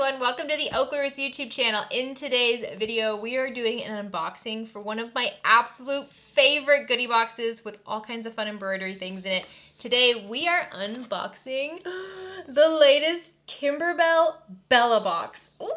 everyone, welcome to the OklaRoots YouTube channel. In today's video, we are doing an unboxing for one of my absolute favorite goodie boxes with all kinds of fun embroidery things in it. Today, we are unboxing the latest Kimberbell Bella box. Ooh.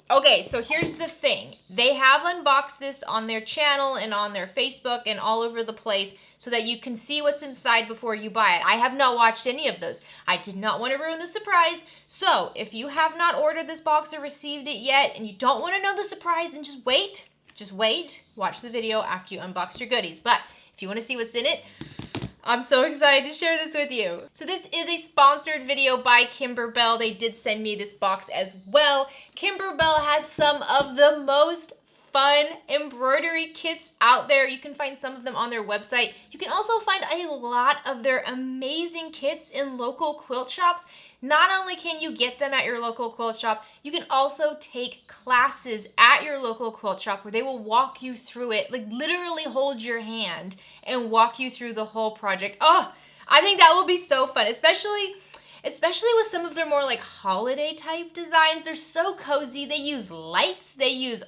Okay, so here's the thing. They have unboxed this on their channel and on their Facebook and all over the place so that you can see what's inside before you buy it. I have not watched any of those. I did not want to ruin the surprise. So if you have not ordered this box or received it yet and you don't want to know the surprise, then just wait, watch the video after you unbox your goodies. But if you want to see what's in it, I'm so excited to share this with you. So this is a sponsored video by Kimberbell. They did send me this box as well. Kimberbell has some of the most fun embroidery kits out there. You can find some of them on their website. You can also find a lot of their amazing kits in local quilt shops. Not only can you get them at your local quilt shop, you can also take classes at your local quilt shop where they will walk you through it, like literally hold your hand and walk you through the whole project. Oh, I think that will be so fun, especially with some of their more like holiday type designs. They're so cozy. They use lights, they use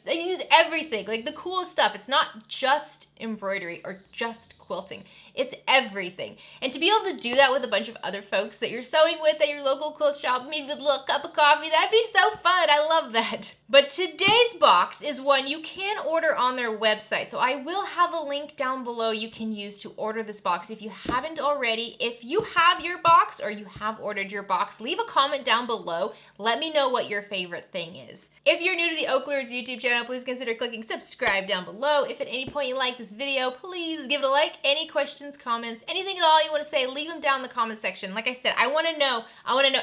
they use everything, like the coolest stuff. It's not just embroidery or just quilting. It's everything. And to be able to do that with a bunch of other folks that you're sewing with at your local quilt shop, maybe with a little cup of coffee, that'd be so fun. I love that. But today's box is one you can order on their website. So I will have a link down below you can use to order this box if you haven't already. If you have your box or you have ordered your box, leave a comment down below. Let me know what your favorite thing is. If you're new to the OklaRoots YouTube channel, please consider clicking subscribe down below. If at any point you like this video, please give it a like. Any questions, comments, anything at all you want to say, leave them down in the comment section. Like I said, I want to know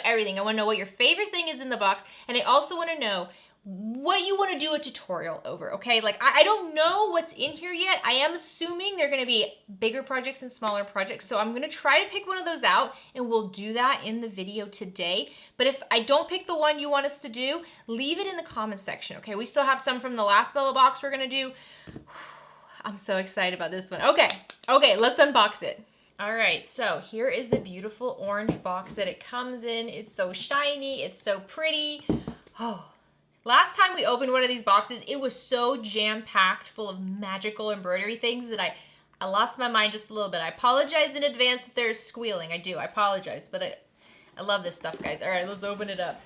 everything. I want to know what your favorite thing is in the box, and I also want to know what you want to do a tutorial over, okay? Like, I don't know what's in here yet. I am assuming they're going to be bigger projects and smaller projects, so I'm going to try to pick one of those out, and we'll do that in the video today. But if I don't pick the one you want us to do, leave it in the comments section, okay? We still have some from the last Bella box we're going to do. I'm so excited about this one. Okay, let's unbox it. All right, so here is the beautiful orange box that it comes in. It's so shiny, it's so pretty. Oh. Last time we opened one of these boxes, it was so jam-packed full of magical embroidery things that I lost my mind just a little bit. I apologize in advance if there's squealing. I do. I apologize, but I love this stuff, guys. All right, let's open it up.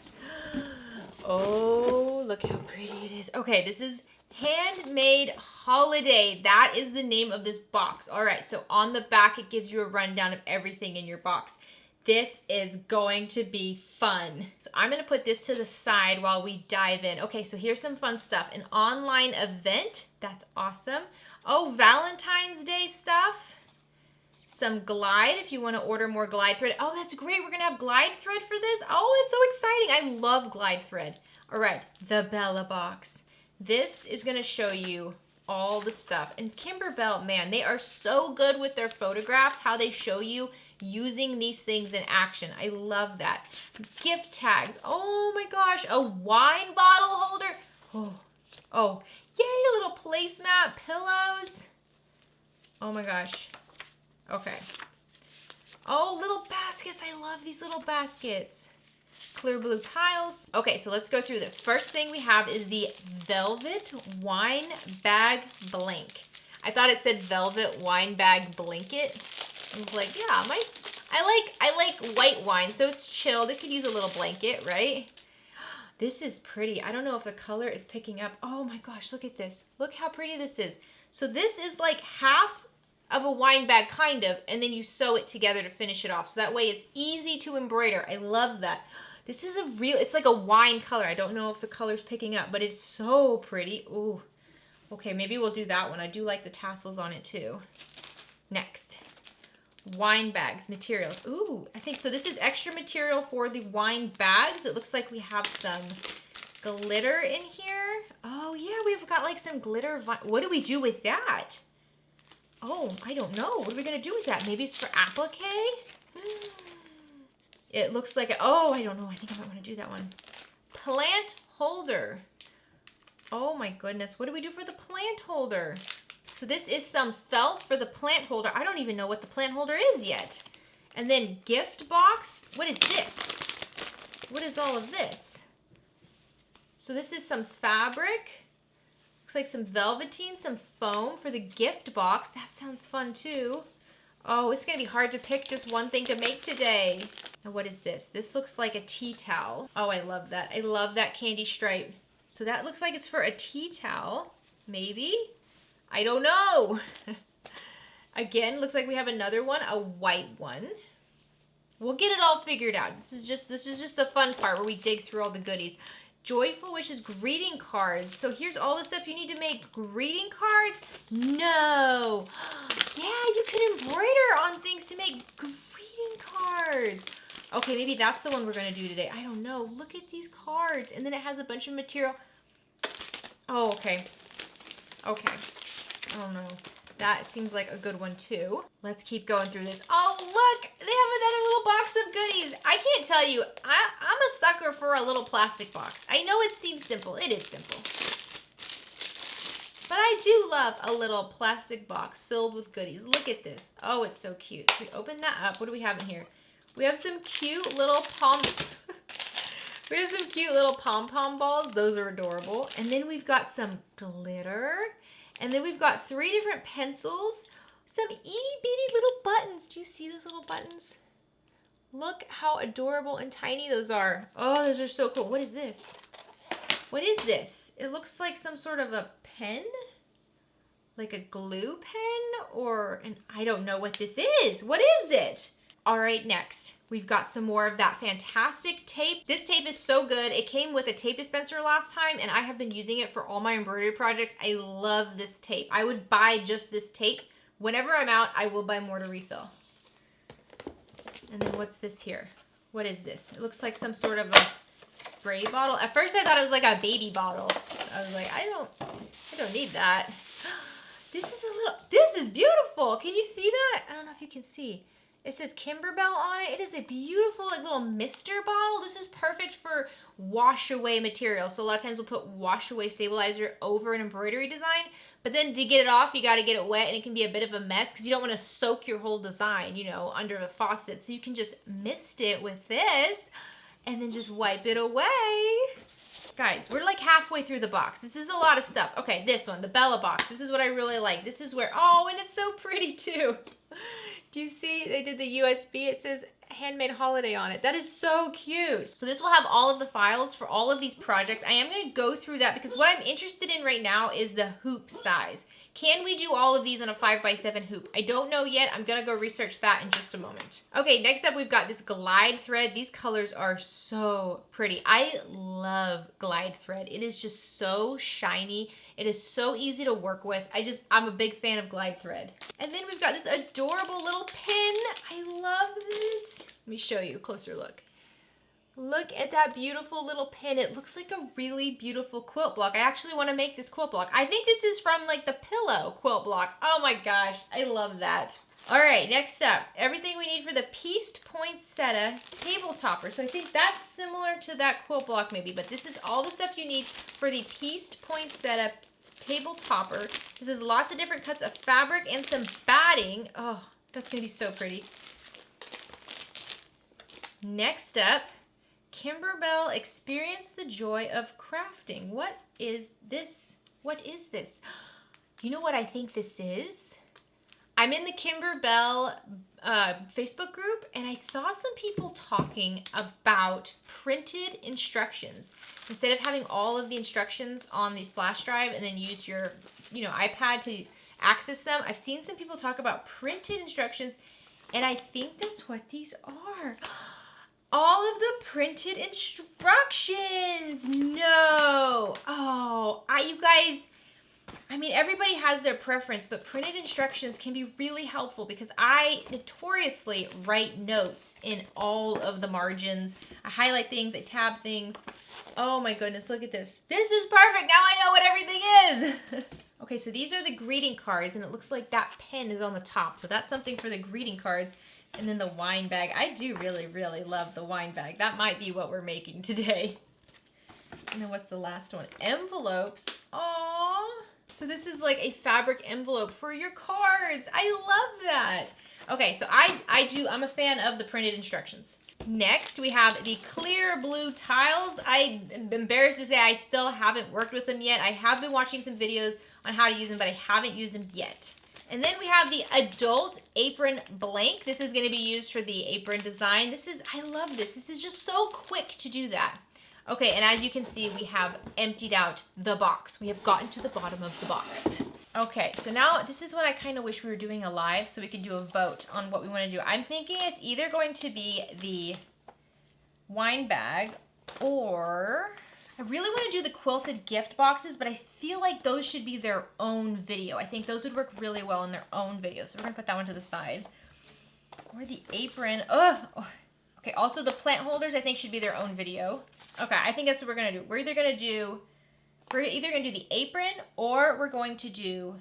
Oh, look how pretty it is. Okay, this is Handmade Holiday. That is the name of this box. All right, so on the back, it gives you a rundown of everything in your box. This is going to be fun. So I'm gonna put this to the side while we dive in. Okay, so here's some fun stuff. An online event, that's awesome. Oh, Valentine's Day stuff. Some glide if you wanna order more glide thread. Oh, that's great, we're gonna have glide thread for this. Oh, it's so exciting, I love glide thread. All right, the Bella box. This is gonna show you all the stuff. And Kimberbell, man, they are so good with their photographs, how they show you using these things in action. I love that. Gift tags. Oh my gosh, a wine bottle holder. Oh, yay, a little placemat, pillows. Oh my gosh. Okay. Oh, little baskets. I love these little baskets. Clear blue tiles. Okay, so let's go through this. First thing we have is the Velvet Wine Bag Blank. I thought it said Velvet Wine Bag Blanket. I was like, yeah, I like white wine, so it's chilled. It could use a little blanket, right? This is pretty. I don't know if the color is picking up. Oh my gosh, look at this. Look how pretty this is. So this is like half of a wine bag, kind of, and then you sew it together to finish it off. So that way it's easy to embroider. I love that. This is it's like a wine color. I don't know if the color's picking up, but it's so pretty. Ooh. Okay, maybe we'll do that one. I do like the tassels on it too. Next. Wine bags, materials. Ooh, I think so. This is extra material for the wine bags. It looks like we have some glitter in here. Oh yeah, we've got like some glitter. What do we do with that? Oh, I don't know. What are we gonna do with that? Maybe it's for applique? It looks like, oh, I don't know. I think I might wanna do that one. Plant holder. Oh my goodness, what do we do for the plant holder? So this is some felt for the plant holder. I don't even know what the plant holder is yet. And then gift box. What is this? What is all of this? So this is some fabric. Looks like some velveteen, some foam for the gift box. That sounds fun too. Oh, it's gonna be hard to pick just one thing to make today. Now what is this? This looks like a tea towel. Oh, I love that. I love that candy stripe. So that looks like it's for a tea towel, maybe? I don't know. Again, looks like we have another one, a white one. We'll get it all figured out. This is just the fun part where we dig through all the goodies. Joyful Wishes greeting cards. So here's all the stuff you need to make greeting cards. No. Yeah, you can embroider on things to make greeting cards. Okay, maybe that's the one we're going to do today. I don't know. Look at these cards. And then it has a bunch of material. Oh, okay. Okay. Oh, no. That seems like a good one, too. Let's keep going through this. Oh, look! They have another little box of goodies. I can't tell you. I'm a sucker for a little plastic box. I know it seems simple. It is simple. But I do love a little plastic box filled with goodies. Look at this. Oh, it's so cute. So we open that up. What do we have in here? We have some cute little We have some cute little pom-pom balls. Those are adorable. And then we've got some glitter. And then we've got 3 different pencils. Some itty-bitty little buttons. Do you see those little buttons? Look how adorable and tiny those are. Oh, those are so cool. What is this? What is this? It looks like some sort of a pen. Like a glue pen or I don't know what this is. What is it? All right, next, we've got some more of that fantastic tape. This tape is so good. It came with a tape dispenser last time, and I have been using it for all my embroidery projects. I love this tape. I would buy just this tape. Whenever I'm out, I will buy more to refill. And then what's this here? What is this? It looks like some sort of a spray bottle. At first, I thought it was like a baby bottle. I was like, I don't need that. This is beautiful. Can you see that? I don't know if you can see. It says Kimberbell on it. It is a beautiful like little mister bottle. This is perfect for wash away material. So a lot of times we'll put wash away stabilizer over an embroidery design, but then to get it off, you got to get it wet and it can be a bit of a mess because you don't want to soak your whole design, you know, under the faucet. So you can just mist it with this and then just wipe it away. Guys, we're like halfway through the box. This is a lot of stuff. Okay, this one, the Bella box. This is what I really like. This is where, oh, and it's so pretty too. Do you see they did the USB? It says Handmade Holiday on it. That is so cute. So this will have all of the files for all of these projects. I am going to go through that because what I'm interested in right now is the hoop size. Can we do all of these on a 5x7 hoop? I don't know yet. I'm going to go research that in just a moment. Okay, next up we've got this glide thread. These colors are so pretty. I love glide thread. It is just so shiny. It is so easy to work with. I'm a big fan of glide thread. And then we've got this adorable little pin. I love this. Let me show you a closer look. Look at that beautiful little pin. It looks like a really beautiful quilt block. I actually want to make this quilt block. I think this is from like the pillow quilt block. Oh my gosh, I love that. All right, next up, everything we need for the pieced poinsettia table topper. So I think that's similar to that quilt block maybe, but this is all the stuff you need for the pieced poinsettia table topper. This is lots of different cuts of fabric and some batting. Oh, that's gonna be so pretty. Next up, Kimberbell, experience the joy of crafting. What is this? What is this? You know what I think this is? I'm in the Kimberbell Facebook group, and I saw some people talking about printed instructions. Instead of having all of the instructions on the flash drive and then use your, iPad to access them, I've seen some people talk about printed instructions, and I think that's what these are. All of the printed instructions. No. Oh, you guys, everybody has their preference, but printed instructions can be really helpful because I notoriously write notes in all of the margins. I highlight things, I tab things. Oh my goodness, look at this. This is perfect. Now I know what everything is. Okay, so these are the greeting cards, and it looks like that pen is on the top. So that's something for the greeting cards. And then the wine bag. I do really, really love the wine bag. That might be what we're making today. And then what's the last one? Envelopes. Aww. So this is like a fabric envelope for your cards. I love that. Okay, so I'm a fan of the printed instructions. Next, we have the clear blue tiles. I'm embarrassed to say I still haven't worked with them yet. I have been watching some videos on how to use them, but I haven't used them yet. And then we have the adult apron blank. This is going to be used for the apron design. I love this. This is just so quick to do that. Okay, and as you can see, we have emptied out the box. We have gotten to the bottom of the box. Okay, so now this is what I kind of wish we were doing a live so we could do a vote on what we want to do. I'm thinking it's either going to be the wine bag or I really want to do the quilted gift boxes, but I feel like those should be their own video. I think those would work really well in their own video. So we're going to put that one to the side. Or the apron. Ugh. Okay, also the plant holders I think should be their own video. Okay, I think that's what we're going to do. We're either going to do the apron or we're going to do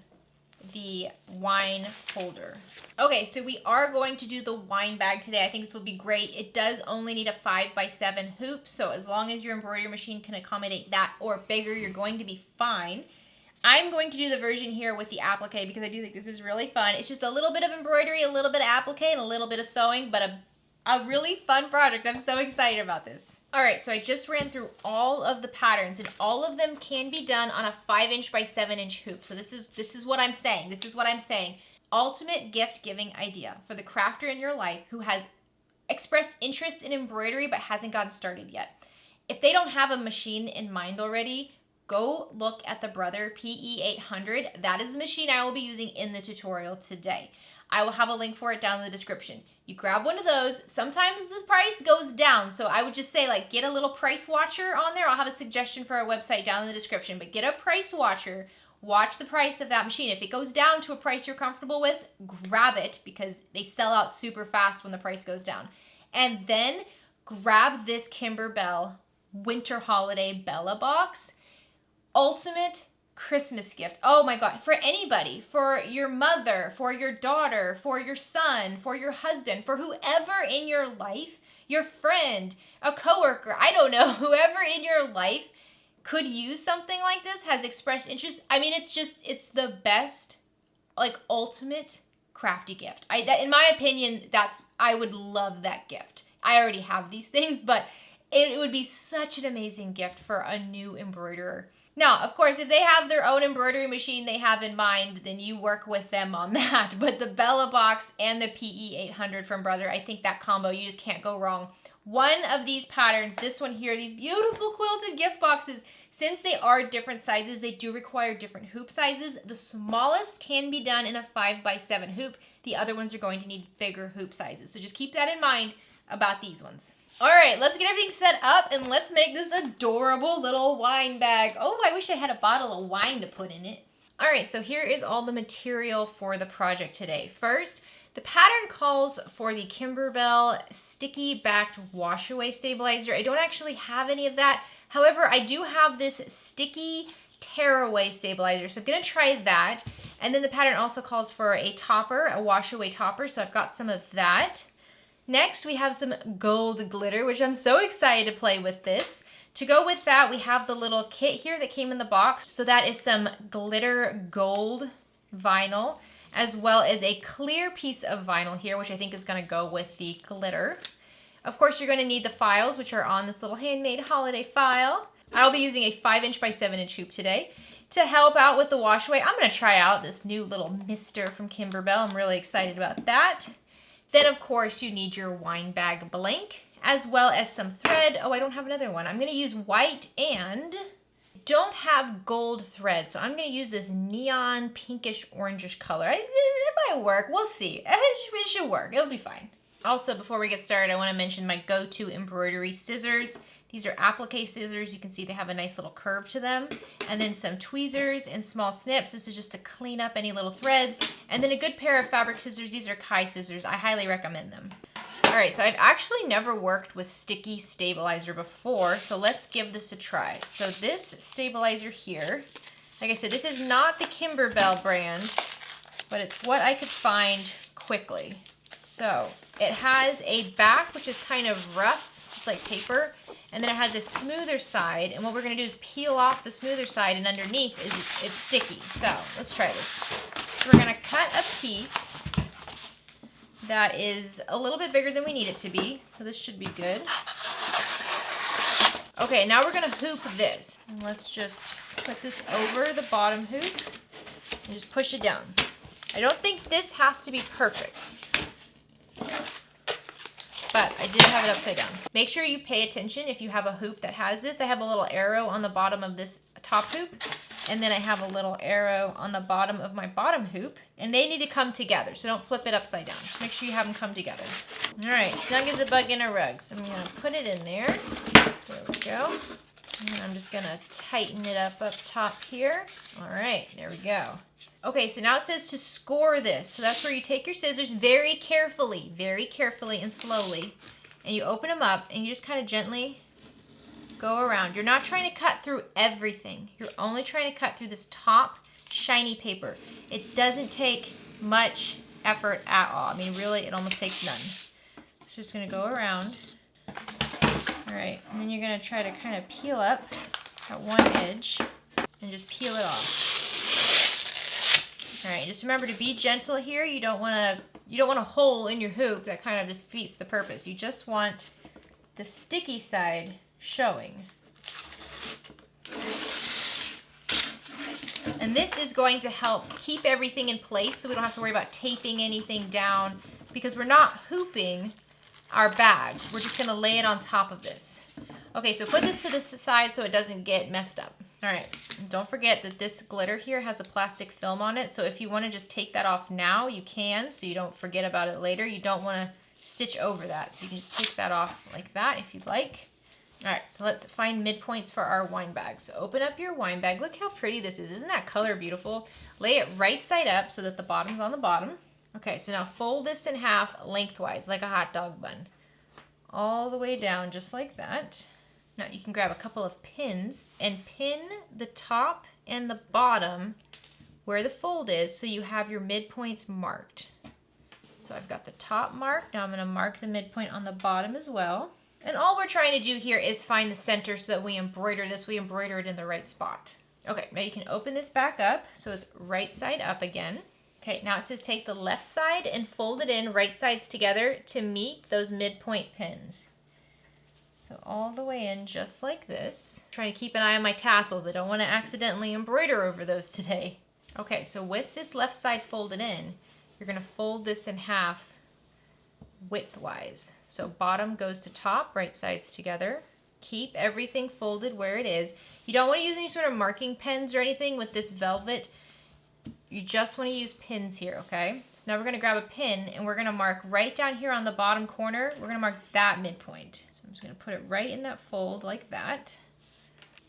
the wine holder. Okay, so we are going to do the wine bag today. I think this will be great. It does only need a 5x7 hoop, so as long as your embroidery machine can accommodate that or bigger, you're going to be fine. I'm going to do the version here with the applique because I do think this is really fun. It's just a little bit of embroidery, a little bit of applique, and a little bit of sewing, but a really fun project. I'm so excited about this. All right, so I just ran through all of the patterns, and all of them can be done on a 5" by 7" hoop. So this is what I'm saying. This is what I'm saying. Ultimate gift giving idea for the crafter in your life who has expressed interest in embroidery but hasn't gotten started yet. If they don't have a machine in mind already, go look at the Brother PE800. That is the machine I will be using in the tutorial today. I will have a link for it down in the description. You grab one of those. Sometimes the price goes down, so I would just say, like, get a little price watcher on there. I'll have a suggestion for our website down in the description, but get a price watcher. Watch the price of that machine. If it goes down to a price you're comfortable with, grab it because they sell out super fast when the price goes down. And then grab this Kimberbell Winter Holiday Bella box. Ultimate Christmas gift. Oh my God, for anybody, for your mother, for your daughter, for your son, for your husband, for whoever in your life, your friend, a coworker, I don't know, whoever in your life could use something like this, has expressed interest. I mean, it's the best, like, ultimate crafty gift. In my opinion, I would love that gift. I already have these things, but it would be such an amazing gift for a new embroiderer. Now, of course, if they have their own embroidery machine they have in mind, then you work with them on that. But the Bella box and the PE800 from Brother, I think that combo, you just can't go wrong. One of these patterns, this one here, these beautiful quilted gift boxes, since they are different sizes, they do require different hoop sizes. The smallest can be done in a 5x7 hoop. The other ones are going to need bigger hoop sizes. So just keep that in mind about these ones. All right, let's get everything set up and let's make this adorable little wine bag. Oh, I wish I had a bottle of wine to put in it. All right, so here is all the material for the project today. First, the pattern calls for the Kimberbell sticky backed wash away stabilizer. I don't actually have any of that. However, I do have this sticky tear away stabilizer, so I'm gonna try that. And then the pattern also calls for a topper, a wash away topper, so I've got some of that. Next, we have some gold glitter, which I'm so excited to play with this. To go with that, we have the little kit here that came in the box. So that is some glitter gold vinyl, as well as a clear piece of vinyl here, which I think is gonna go with the glitter. Of course, you're gonna need the files, which are on this little Handmade holiday file. I'll be using a 5" by 7" hoop today. To help out with the wash away, I'm gonna try out this new little mister from Kimberbell. I'm really excited about that. Then, of course, you need your wine bag blank, as well as some thread. Oh, I don't have another one. I'm going to use white and don't have gold thread, so I'm going to use this neon pinkish orangish color. It might work. We'll see. It should work. It'll be fine. Also, before we get started, I want to mention my go-to embroidery scissors. These are applique scissors. You can see they have a nice little curve to them. And then some tweezers and small snips. This is just to clean up any little threads. And then a good pair of fabric scissors. These are Kai scissors. I highly recommend them. All right, so I've actually never worked with sticky stabilizer before, so let's give this a try. So this stabilizer here, like I said, this is not the Kimberbell brand, but it's what I could find quickly. So it has a back, which is kind of rough, just like paper. And then it has a smoother side, and what we're gonna do is peel off the smoother side, and underneath it's sticky. So let's try this. So we're gonna cut a piece that is a little bit bigger than we need it to be. So this should be good. Okay, now we're gonna hoop this. And let's just put this over the bottom hoop and just push it down. I don't think this has to be perfect, but I did have it upside down. Make sure you pay attention if you have a hoop that has this. I have a little arrow on the bottom of this top hoop, and then I have a little arrow on the bottom of my bottom hoop, and they need to come together, so don't flip it upside down. Just make sure you have them come together. All right, snug as a bug in a rug. So I'm gonna put it in there. There we go. And I'm just gonna tighten it up top here. All right, there we go. Okay, so now it says to score this. So that's where you take your scissors very carefully and slowly, and you open them up and you just kind of gently go around. You're not trying to cut through everything. You're only trying to cut through this top shiny paper. It doesn't take much effort at all. I mean, really, it almost takes none. It's just gonna go around. All right, and then you're gonna try to kind of peel up at one edge and just peel it off. All right, just remember to be gentle here. You don't want a hole in your hoop. That kind of defeats the purpose. You just want the sticky side showing. And this is going to help keep everything in place so we don't have to worry about taping anything down, because we're not hooping our bag. We're just gonna lay it on top of this. Okay, so put this to the side so it doesn't get messed up. All right, don't forget that this glitter here has a plastic film on it, so if you want to just take that off now, you can, so you don't forget about it later. You don't want to stitch over that, so you can just take that off like that if you'd like. All right, so let's find midpoints for our wine bag. So open up your wine bag. Look how pretty this is. Isn't that color beautiful? Lay it right side up so that the bottom's on the bottom. Okay, so now fold this in half lengthwise like a hot dog bun. All the way down just like that. Now you can grab a couple of pins and pin the top and the bottom where the fold is so you have your midpoints marked. So I've got the top marked. Now I'm going to mark the midpoint on the bottom as well. And all we're trying to do here is find the center so that we embroider this. We embroider it in the right spot. Okay, now you can open this back up so it's right side up again. Okay, now it says take the left side and fold it in right sides together to meet those midpoint pins. So all the way in just like this. Trying to keep an eye on my tassels. I don't want to accidentally embroider over those today. Okay, so with this left side folded in, you're going to fold this in half widthwise. So bottom goes to top, right sides together. Keep everything folded where it is. You don't want to use any sort of marking pens or anything with this velvet. You just want to use pins here, okay? So now we're going to grab a pin and we're going to mark right down here on the bottom corner. We're going to mark that midpoint. So I'm just going to put it right in that fold like that.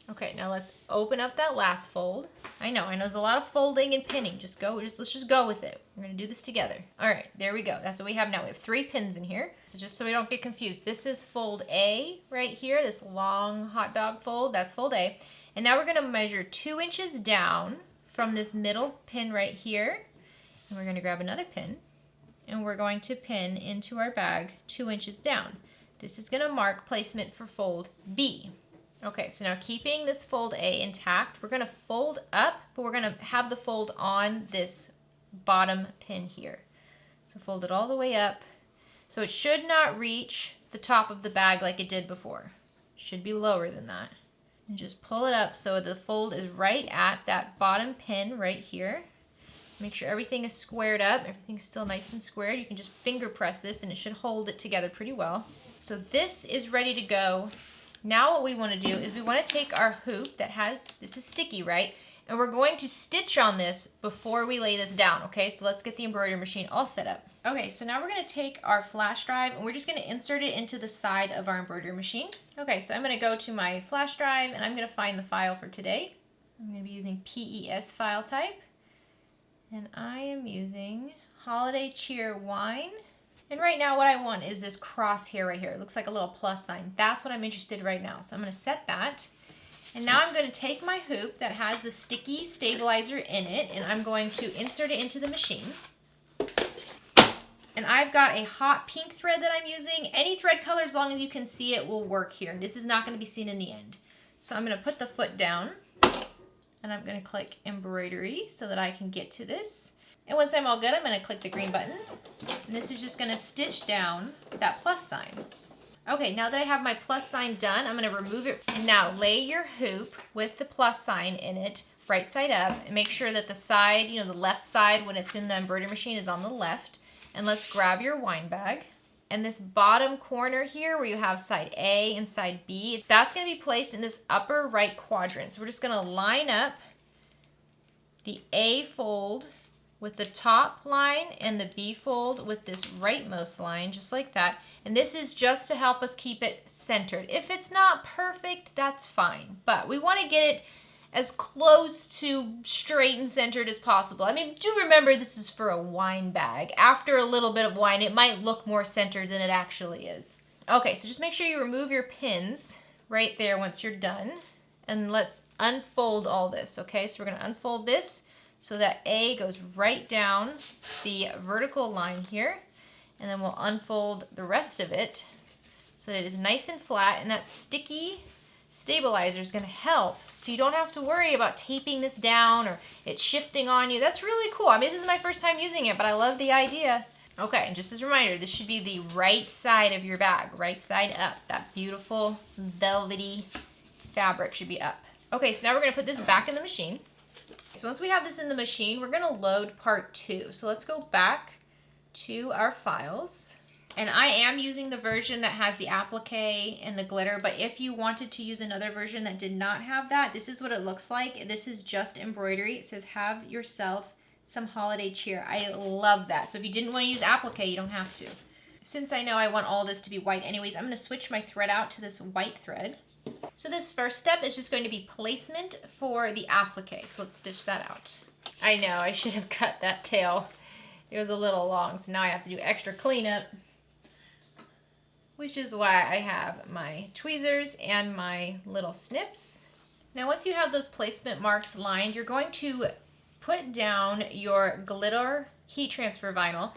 Okay, now let's open up that last fold. I know there's a lot of folding and pinning. Let's just go with it. We're going to do this together. All right, there we go. That's what we have now. We have 3 pins in here. So just so we don't get confused, this is fold A right here, this long hot dog fold. That's fold A. And now we're going to measure 2 inches down from this middle pin right here. And we're going to grab another pin and we're going to pin into our bag 2 inches down. This is going to mark placement for fold B. Okay, so now keeping this fold A intact, we're going to fold up, but we're going to have the fold on this bottom pin here. So fold it all the way up. So it should not reach the top of the bag like it did before. It should be lower than that. And just pull it up so the fold is right at that bottom pin right here. Make sure everything is squared up. Everything's still nice and squared. You can just finger press this and it should hold it together pretty well. So this is ready to go. Now what we want to do is we want to take our hoop that has, this is sticky, right? And we're going to stitch on this before we lay this down, okay? So let's get the embroidery machine all set up. Okay, so now we're going to take our flash drive and we're just going to insert it into the side of our embroidery machine. Okay, so I'm going to go to my flash drive and I'm going to find the file for today. I'm going to be using PES file type. And I am using Holiday Cheer Wine. And right now what I want is this crosshair right here. It looks like a little plus sign. That's what I'm interested in right now. So I'm going to set that. And now I'm going to take my hoop that has the sticky stabilizer in it and I'm going to insert it into the machine. And I've got a hot pink thread that I'm using. Any thread color, as long as you can see it, will work here. This is not going to be seen in the end. So I'm going to put the foot down and I'm going to click embroidery so that I can get to this. And once I'm all good, I'm going to click the green button. And this is just going to stitch down that plus sign. Okay, now that I have my plus sign done, I'm going to remove it. And now lay your hoop with the plus sign in it, right side up, and make sure that the side, the left side when it's in the embroidery machine is on the left. And let's grab your wind bag. And this bottom corner here where you have side A and side B, that's going to be placed in this upper right quadrant. So we're just going to line up the A fold with the top line and the B fold with this rightmost line, just like that. And this is just to help us keep it centered. If it's not perfect, that's fine. But we want to get it as close to straight and centered as possible. I mean, do remember this is for a wine bag. After a little bit of wine, it might look more centered than it actually is. Okay, so just make sure you remove your pins right there once you're done. And let's unfold all this, okay? So we're gonna unfold this so that A goes right down the vertical line here. And then we'll unfold the rest of it so that it is nice and flat, and that sticky stabilizer is going to help so you don't have to worry about taping this down or it shifting on you. That's really cool. I mean, this is my first time using it, but I love the idea. Okay, and just as a reminder, this should be the right side of your bag, right side up. That beautiful velvety fabric should be up. Okay, so now we're going to put this back in the machine. So once we have this in the machine, we're going to load part 2. So let's go back to our files. And I am using the version that has the applique and the glitter, but if you wanted to use another version that did not have that, this is what it looks like. This is just embroidery. It says, have yourself some holiday cheer. I love that. So if you didn't want to use applique, you don't have to. Since I know I want all this to be white anyways, I'm going to switch my thread out to this white thread. So this first step is just going to be placement for the applique. So let's stitch that out. I know, I should have cut that tail. It was a little long, so now I have to do extra cleanup, which is why I have my tweezers and my little snips. Now once you have those placement marks lined, you're going to put down your glitter heat transfer vinyl,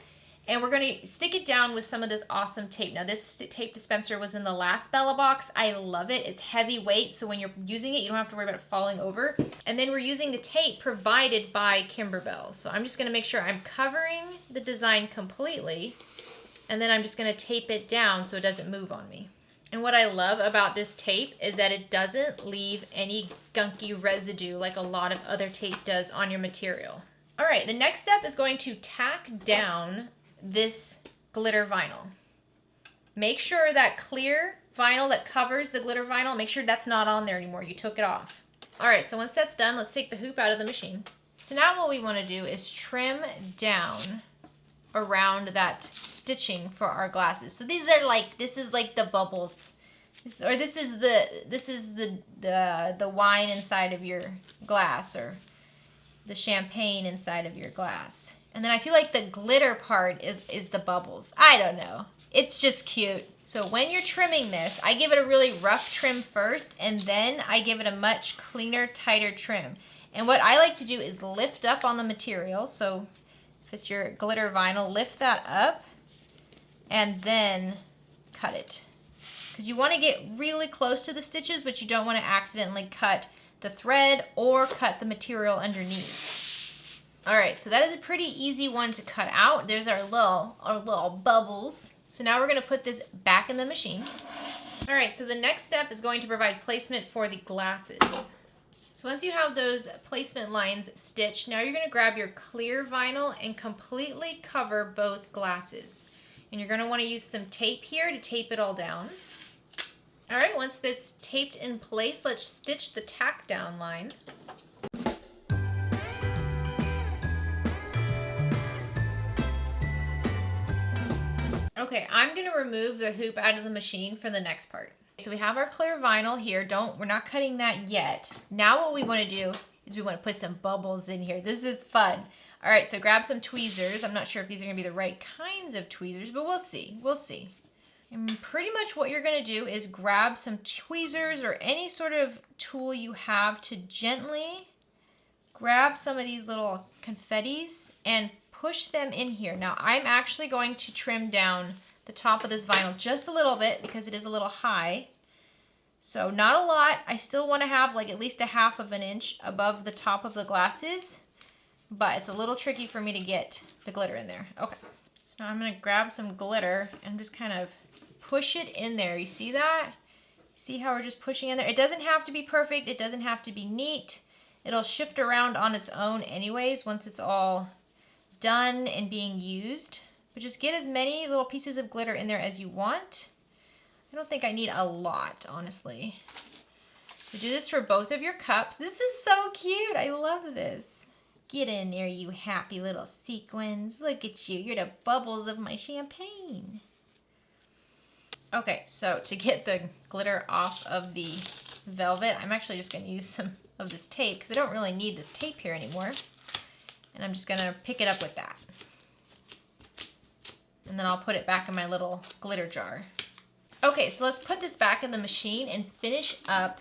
and we're going to stick it down with some of this awesome tape. Now this tape dispenser was in the last Bella box. I love it. It's heavyweight, so when you're using it, you don't have to worry about it falling over. And then we're using the tape provided by Kimberbell. So I'm just going to make sure I'm covering the design completely, and then I'm just going to tape it down so it doesn't move on me. And what I love about this tape is that it doesn't leave any gunky residue like a lot of other tape does on your material. All right, the next step is going to tack down this glitter vinyl. Make sure that clear vinyl that covers the glitter vinyl, make sure that's not on there anymore. You took it off. All right, so once that's done, let's take the hoop out of the machine. So now what we want to do is trim down around that stitching for our glasses. So these are like, this is like the bubbles, this is the wine inside of your glass, or the champagne inside of your glass. And then I feel like the glitter part is the bubbles. I don't know. It's just cute. So when you're trimming this, I give it a really rough trim first, and then I give it a much cleaner, tighter trim. And what I like to do is lift up on the material. So if it's your glitter vinyl, lift that up and then cut it. Because you want to get really close to the stitches, but you don't want to accidentally cut the thread or cut the material underneath. All right, so that is a pretty easy one to cut out. There's our little bubbles. So now we're going to put this back in the machine. All right, so the next step is going to provide placement for the glasses. So once you have those placement lines stitched, now you're going to grab your clear vinyl and completely cover both glasses. And you're going to want to use some tape here to tape it all down. All right, once that's taped in place, let's stitch the tack down line. Okay, I'm going to remove the hoop out of the machine for the next part. So we have our clear vinyl here. We're not cutting that yet. Now what we want to do is we want to put some bubbles in here. This is fun. All right, so grab some tweezers. I'm not sure if these are going to be the right kinds of tweezers, but we'll see. We'll see. And pretty much what you're going to do is grab some tweezers or any sort of tool you have to gently grab some of these little confettis and push them in here. Now I'm actually going to trim down the top of this vinyl just a little bit because it is a little high. So not a lot. I still want to have like at least a 1/2 of an inch above the top of the glasses. but it's a little tricky for me to get the glitter in there. Okay, so I'm gonna grab some glitter and just kind of push it in there. You see that? See how we're just pushing in there? It doesn't have to be perfect. It doesn't have to be neat. It'll shift around on its own anyways once it's all done and being used. But just get as many little pieces of glitter in there as you want. I don't think I need a lot, honestly. So do this for both of your cups. This is so cute. I love this. Get in there, you happy little sequins. Look at you. You're the bubbles of my champagne. Okay, so to get the glitter off of the velvet, I'm actually just going to use some of this tape because I don't really need this tape here anymore. And I'm just going to pick it up with that. And then I'll put it back in my little glitter jar. Okay, so let's put this back in the machine and finish up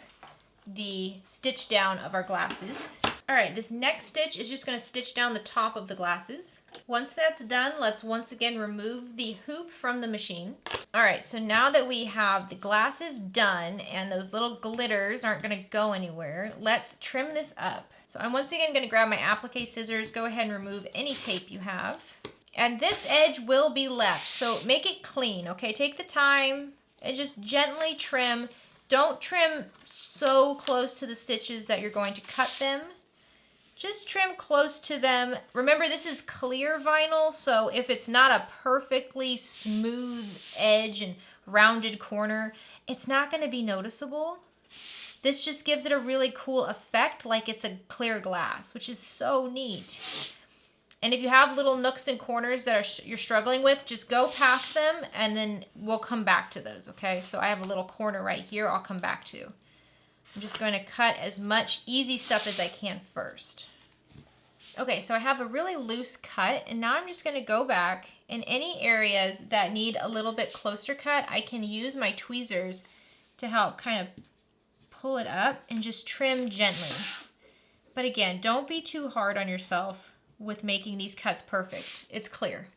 the stitch down of our glasses. All right, this next stitch is just going to stitch down the top of the glasses. Once that's done, let's once again remove the hoop from the machine. All right, so now that we have the glasses done and those little glitters aren't going to go anywhere, let's trim this up. So I'm once again going to grab my applique scissors, go ahead and remove any tape you have. And this edge will be left, so make it clean, okay? Take the time and just gently trim. Don't trim so close to the stitches that you're going to cut them. Just trim close to them. Remember, this is clear vinyl, so if it's not a perfectly smooth edge and rounded corner, it's not going to be noticeable. This just gives it a really cool effect, like it's a clear glass, which is so neat. And if you have little nooks and corners that you're struggling with, just go past them and then we'll come back to those, okay? So I have a little corner right here I'll come back to. I'm just going to cut as much easy stuff as I can first. Okay, so I have a really loose cut, and now I'm just going to go back in any areas that need a little bit closer cut. I can use my tweezers to help kind of pull it up and just trim gently. But again, don't be too hard on yourself with making these cuts perfect. It's clear.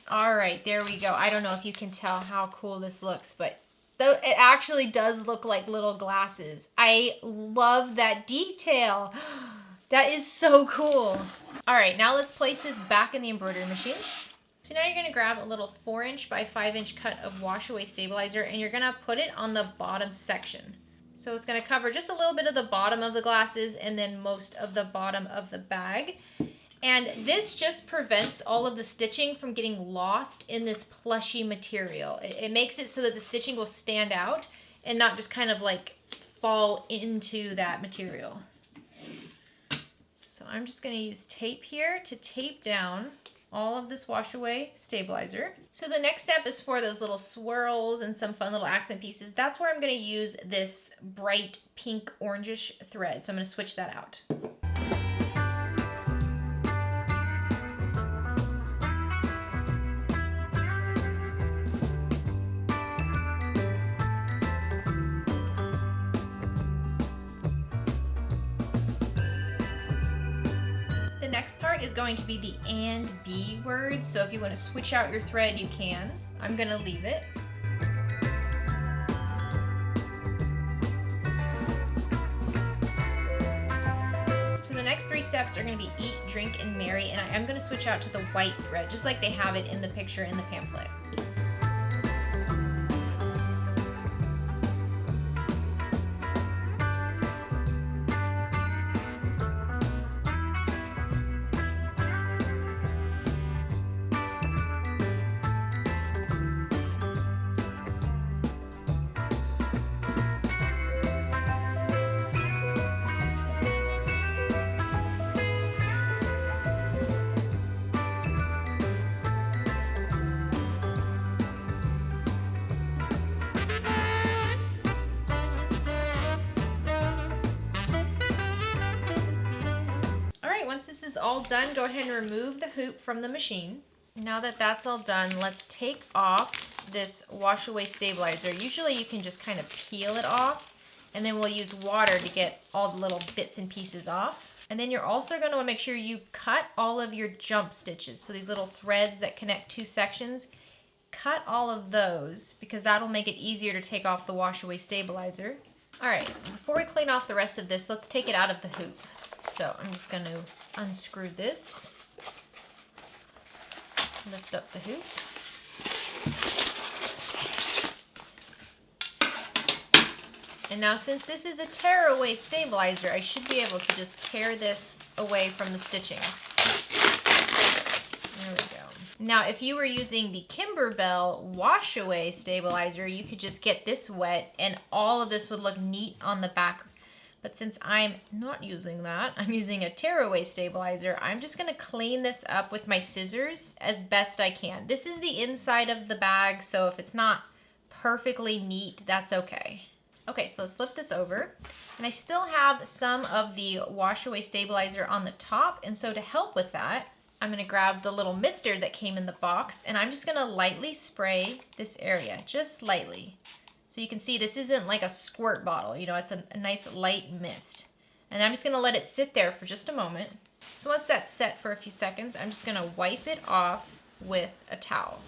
All right, there we go. I don't know if you can tell how cool this looks, but it actually does look like little glasses. I love that detail. That is so cool. All right, now let's place this back in the embroidery machine. So now you're gonna grab a little 4" by 5" cut of wash away stabilizer and you're gonna put it on the bottom section. So it's gonna cover just a little bit of the bottom of the glasses and then most of the bottom of the bag. And this just prevents all of the stitching from getting lost in this plushy material. It makes it so that the stitching will stand out and not just kind of like fall into that material. So I'm just going to use tape here to tape down all of this wash away stabilizer. So the next step is for those little swirls and some fun little accent pieces. That's where I'm going to use this bright pink orangish thread. So I'm going to switch that out. The next part is going to be the and be words. So if you want to switch out your thread, you can. I'm going to leave it. So the next 3 steps are going to be eat, drink, and marry, and I am going to switch out to the white thread, just like they have it in the picture in the pamphlet. Once this is all done, go ahead and remove the hoop from the machine. Now that that's all done, let's take off this wash away stabilizer. Usually you can just kind of peel it off, and then we'll use water to get all the little bits and pieces off. And then you're also going to want to make sure you cut all of your jump stitches. So these little threads that connect 2 sections, cut all of those because that'll make it easier to take off the wash away stabilizer. All right, before we clean off the rest of this, let's take it out of the hoop. So I'm just going to unscrew this. Lift up the hoop. And now since this is a tear-away stabilizer, I should be able to just tear this away from the stitching. There we go. Now if you were using the Kimberbell wash-away stabilizer, you could just get this wet and all of this would look neat on the back. But since I'm not using that, I'm using a tear-away stabilizer, I'm just gonna clean this up with my scissors as best I can. This is the inside of the bag, so if it's not perfectly neat, that's okay. Okay, so let's flip this over. And I still have some of the wash-away stabilizer on the top, and so to help with that, I'm gonna grab the little mister that came in the box, and I'm just gonna lightly spray this area, just lightly. So you can see this isn't like a squirt bottle, you know, it's a nice light mist. And I'm just gonna let it sit there for just a moment. So once that's set for a few seconds, I'm just gonna wipe it off with a towel.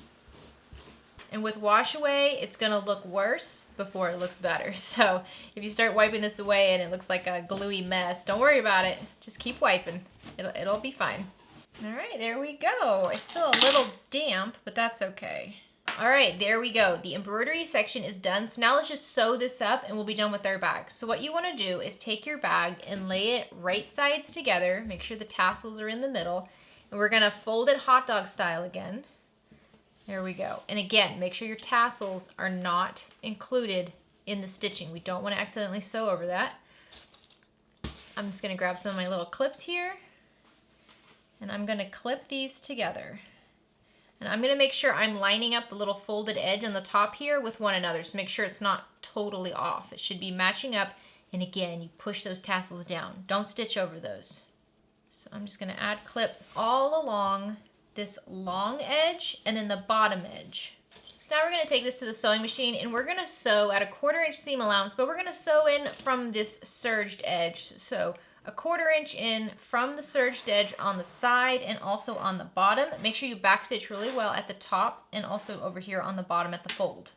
And with wash away, it's gonna look worse before it looks better. So if you start wiping this away and it looks like a gluey mess, don't worry about it. Just keep wiping. It'll be fine. All right, there we go. It's still a little damp, but that's okay. All right, there we go. The embroidery section is done. So now let's just sew this up and we'll be done with our bag. So what you wanna do is take your bag and lay it right sides together. Make sure the tassels are in the middle. And we're gonna fold it hot dog style again. There we go. And again, make sure your tassels are not included in the stitching. We don't wanna accidentally sew over that. I'm just gonna grab some of my little clips here and I'm gonna clip these together. And I'm gonna make sure I'm lining up the little folded edge on the top here with one another. So make sure it's not totally off. It should be matching up. And again, you push those tassels down. Don't stitch over those. So I'm just gonna add clips all along this long edge and then the bottom edge. So now we're gonna take this to the sewing machine and we're gonna sew at a 1/4 inch seam allowance, but we're gonna sew in from this serged edge. So a 1/4 inch in from the serged edge on the side and also on the bottom. Make sure you backstitch really well at the top and also over here on the bottom at the fold.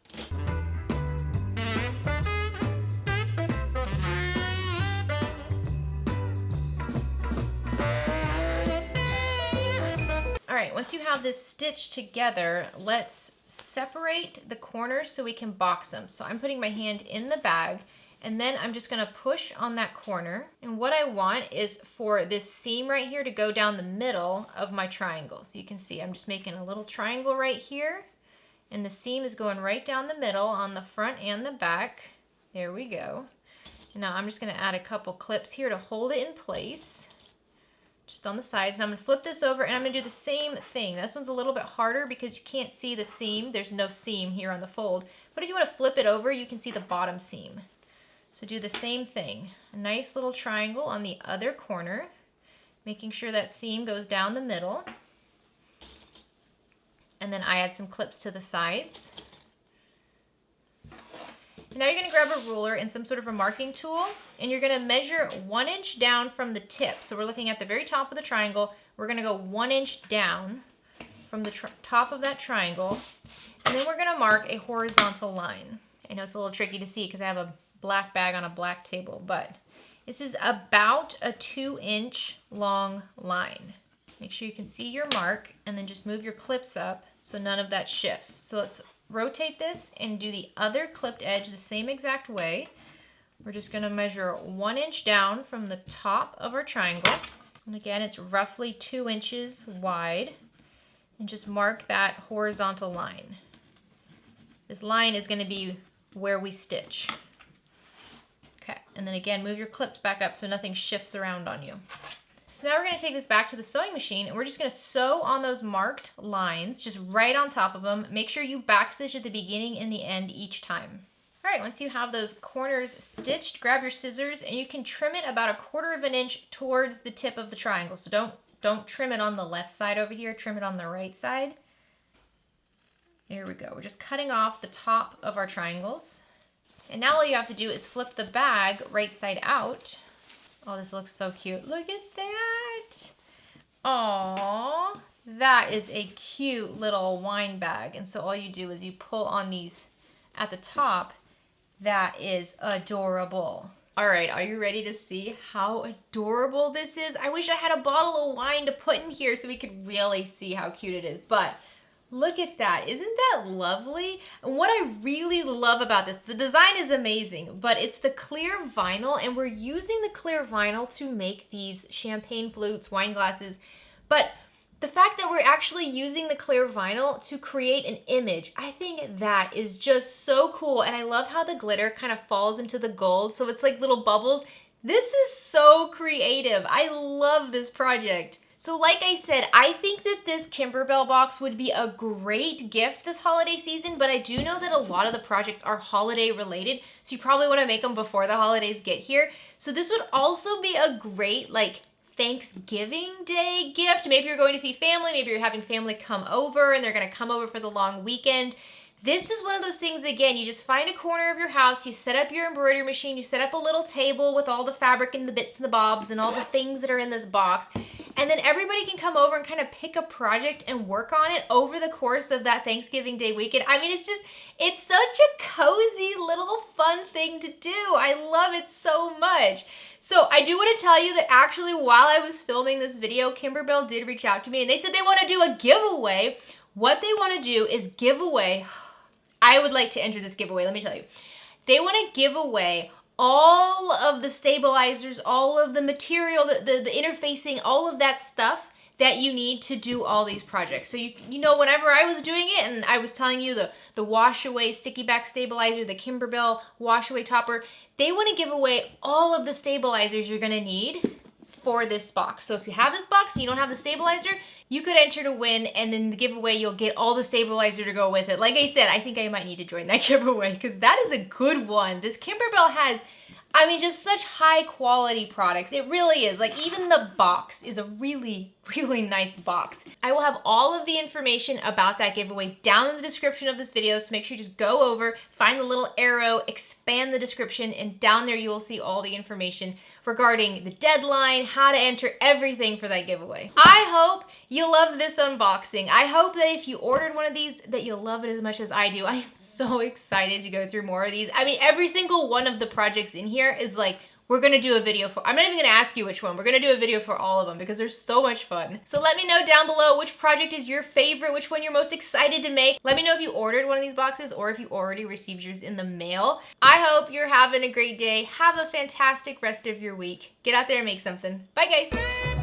All right, once you have this stitched together, let's separate the corners so we can box them. So I'm putting my hand in the bag and then I'm just gonna push on that corner. And what I want is for this seam right here to go down the middle of my triangle. So you can see I'm just making a little triangle right here and the seam is going right down the middle on the front and the back. There we go. And now I'm just gonna add a couple clips here to hold it in place. Just on the sides. And I'm gonna flip this over and I'm gonna do the same thing. This one's a little bit harder because you can't see the seam. There's no seam here on the fold. But if you wanna flip it over, you can see the bottom seam. So do the same thing. A nice little triangle on the other corner, making sure that seam goes down the middle. And then I add some clips to the sides. And now you're gonna grab a ruler and some sort of a marking tool, and you're gonna measure 1 inch down from the tip. So we're looking at the very top of the triangle. We're gonna go 1 inch down from the top of that triangle, and then we're gonna mark a horizontal line. I know it's a little tricky to see because I have a black bag on a black table, but this is about a 2 inch long line. Make sure you can see your mark and then just move your clips up so none of that shifts. So let's rotate this and do the other clipped edge the same exact way. We're just gonna measure 1 inch down from the top of our triangle. And again, it's roughly 2 inches wide. And just mark that horizontal line. This line is gonna be where we stitch. Okay, and then again, move your clips back up so nothing shifts around on you. So now we're gonna take this back to the sewing machine and we're just gonna sew on those marked lines, just right on top of them. Make sure you backstitch at the beginning and the end each time. All right, once you have those corners stitched, grab your scissors and you can trim it about a 1/4 inch towards the tip of the triangle. So don't trim it on the left side over here, trim it on the right side. There we go, we're just cutting off the top of our triangles. And now all you have to do is flip the bag right side out. Oh, this looks so cute. Look at that. Aww, that is a cute little wine bag. And so all you do is you pull on these at the top. That is adorable. All right, are you ready to see how adorable this is? I wish I had a bottle of wine to put in here so we could really see how cute it is, but look at that. Isn't that lovely? And what I really love about this, the design is amazing, but it's the clear vinyl, and we're using the clear vinyl to make these champagne flutes, wine glasses, but the fact that we're actually using the clear vinyl to create an image, I think that is just so cool. And I love how the glitter kind of falls into the gold, so it's like little bubbles. This is so creative. I love this project. So like I said, I think that this Kimberbell box would be a great gift this holiday season, but I do know that a lot of the projects are holiday related, so you probably want to make them before the holidays get here. So this would also be a great like Thanksgiving Day gift. Maybe you're going to see family, maybe you're having family come over and they're gonna come over for the long weekend. This is one of those things, again, you just find a corner of your house, you set up your embroidery machine, you set up a little table with all the fabric and the bits and the bobs and all the things that are in this box, and then everybody can come over and kind of pick a project and work on it over the course of that Thanksgiving Day weekend. I mean, it's such a cozy little fun thing to do. I love it so much. So I do want to tell you that actually while I was filming this video, Kimberbell did reach out to me and they said they want to do a giveaway. What they want to do is give away, I would like to enter this giveaway, let me tell you. They want to give away all of the stabilizers, all of the material, the interfacing, all of that stuff that you need to do all these projects. So you know, whenever I was doing it and I was telling you the wash away sticky back stabilizer, the Kimberbell wash away topper, they want to give away all of the stabilizers you're gonna need for this box. So if you have this box and you don't have the stabilizer, you could enter to win, and then the giveaway you'll get all the stabilizer to go with it. Like I said, I think I might need to join that giveaway because that is a good one. This Kimberbell has, I mean, just such high quality products. It really is. Like even the box is a really, really nice box. I will have all of the information about that giveaway down in the description of this video, so make sure you just go over, find the little arrow, expand the description, and down there you will see all the information regarding the deadline, how to enter, everything for that giveaway. I hope you loved this unboxing. I hope that if you ordered one of these, that you'll love it as much as I do. I am so excited to go through more of these. I mean, every single one of the projects in here is like, we're gonna do a video for, I'm not even gonna ask you which one, we're gonna do a video for all of them because they're so much fun. So let me know down below which project is your favorite, which one you're most excited to make. Let me know if you ordered one of these boxes or if you already received yours in the mail. I hope you're having a great day. Have a fantastic rest of your week. Get out there and make something. Bye guys.